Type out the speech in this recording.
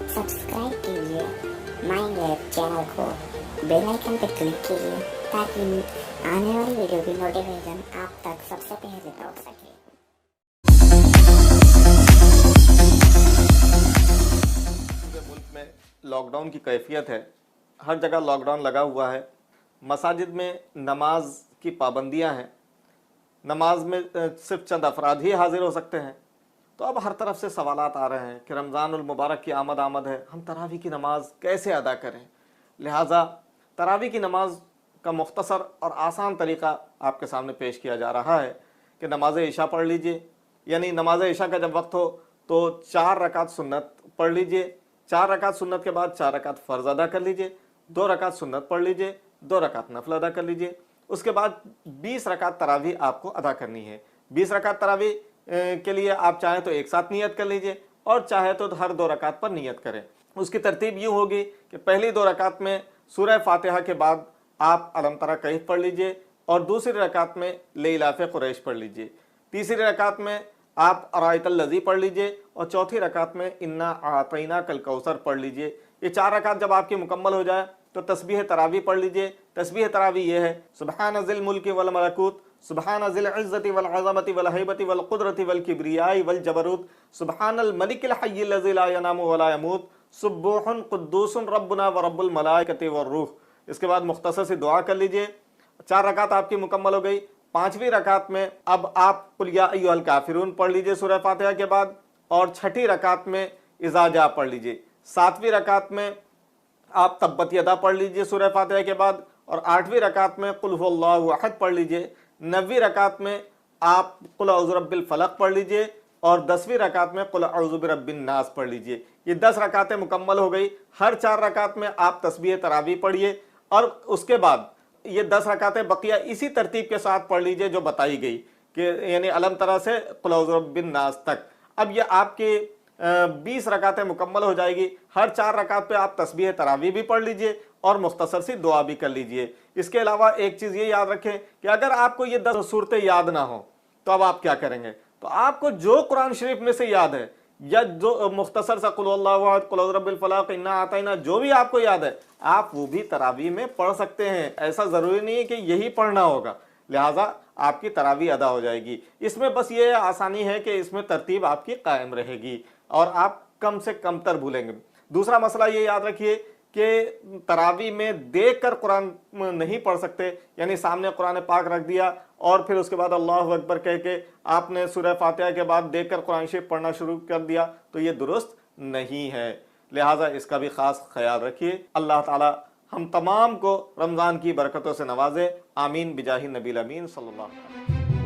Subscribe कीजिए mind lab channel को, bell icon पर क्लिक कीजिए ताकि आने वाली वीडियो की नोटिफिकेशन आप तक सबसे पहले पहुंच सके। पूरे मुल्क में लॉकडाउन की कैफियत है, हर जगह लॉकडाउन लगा हुआ है। मसाजिद में नमाज की पाबंदियां हैं, नमाज में सिर्फ चंद अफराद ही हाजिर हो सकते हैं। तो अब हर तरफ से सवालात आ रहे हैं कि रमज़ानुल मुबारक की आमद है, हम तरावी की नमाज कैसे अदा करें। लिहाजा तरावी की नमाज का मुख्तसर और आसान तरीक़ा आपके सामने पेश किया जा रहा है कि नमाज इशा पढ़ लीजिए, यानी नमाज इशा का जब वक्त हो तो 4 रकात सुन्नत पढ़ लीजिए, 4 रकात सुन्नत के बाद 4 रकात फ़र्ज़ अदा कर लीजिए, 2 रकात सुन्नत पढ़ लीजिए, 2 रकात नफल अदा कर लीजिए। उसके बाद 20 रकात तरावी आपको अदा करनी है। 20 रकात तरावी के लिए आप चाहें तो एक साथ नियत कर लीजिए और चाहे तो हर 2 रकात पर नियत करें। उसकी तरतीब यूँ होगी कि पहली 2 रकात में सूरह फातिहा के बाद आप अलम तरा कैफ पढ़ लीजिए और दूसरी रकात में लिइलाफ़ कुरैश पढ़ लीजिए। तीसरी रकात में आप अराइतल लज़ी पढ़ लीजिए और चौथी रकात में इन्ना आतैना कल कौसर पढ़ लीजिए। ये 4 रकात जब आपकी मुकम्मल हो जाए तो तस्बीह तरावी पढ़ लीजिए। तस्बीह तरावी ये है सुबहान ज़िल मुल्क वल मलकूत, सुबहान ज़िल इज़्ज़ति वल अज़मति वल हैबति वल क़ुदरति वल किब्रियाई वल जबरूत, सुबहानल मलिकिल हय्यिल लज़ी ला यनामु व ला यमूत, सुब्बूहुन क़ुद्दूसुन रब्बुना व रब्बुल मलाइकति वर रूह। इसके बाद मुख्तसर सी दुआ कर लीजिए। 4 रकात आपकी मुकम्मल हो गई। 5वीं रकात में अब आप कुल या अय्युहल काफिरून पढ़ लीजिए सूरह फातिहा के बाद और 6ठी रकात में इज़ा जा पढ़ लीजिए। 7वीं रकात में आप तब्बत यदा पढ़ लीजिए सूरह फातिहा के बाद और 8वीं रकात में कुल हुवल्लाहु अहद पढ़ लीजिए। 9वीं रकात में आप कुल औज़ु रब्बिल फलक पढ़ लीजिए और 10वीं रकात में कुल औज़ु बिरब्बिन नास पढ़ लीजिए। ये 10 रकातें मुकम्मल हो गई। हर 4 रकात में आप तस्बीह तरावी पढ़िए और उसके बाद ये 10 रकातें बकिया इसी तरतीब के साथ पढ़ लीजिए जो बताई गई कि यानी अलम तरा से कुल औज़ु बिरब्बिन नास तक। अब ये आपके 20 रकातें मुकम्मल हो जाएगी। हर 4 रकात पे आप तस्बीह तरावी भी पढ़ लीजिए और मुख्तसर सी दुआ भी कर लीजिए। इसके अलावा एक चीज़ ये याद रखें कि अगर आपको ये 10 सूरतें याद ना हो तो अब आप क्या करेंगे, तो आपको जो कुरान शरीफ में से याद है या जो मुख्तसर सा कुल हुवल्लाहु अहद, कुल औज़ु बिरब्बिल फलक, इन्ना आतैना, जो भी आपको याद है आप वो भी तरावी में पढ़ सकते हैं। ऐसा ज़रूरी नहीं है कि यही पढ़ना होगा, लिहाजा आपकी तरावी अदा हो जाएगी। इसमें बस ये आसानी है कि इसमें तरतीब आपकी कायम रहेगी और आप कम से कम तर भूलेंगे। दूसरा मसला ये याद रखिए कि तरावी में देख कर कुरान नहीं पढ़ सकते, यानी सामने कुरान पाक रख दिया और फिर उसके बाद अल्लाहु अकबर कह के आपने सूरह फातिहा के बाद देख कर कुरान शरीफ पढ़ना शुरू कर दिया तो ये दुरुस्त नहीं है। लिहाजा इसका भी ख़ास ख्याल रखिए। अल्लाह ताला हम तमाम को रमज़ान की बरकतों से नवाजे। आमीन बिजाही नबील अमीन सल्लल्लाहु अलैहि वसल्लम।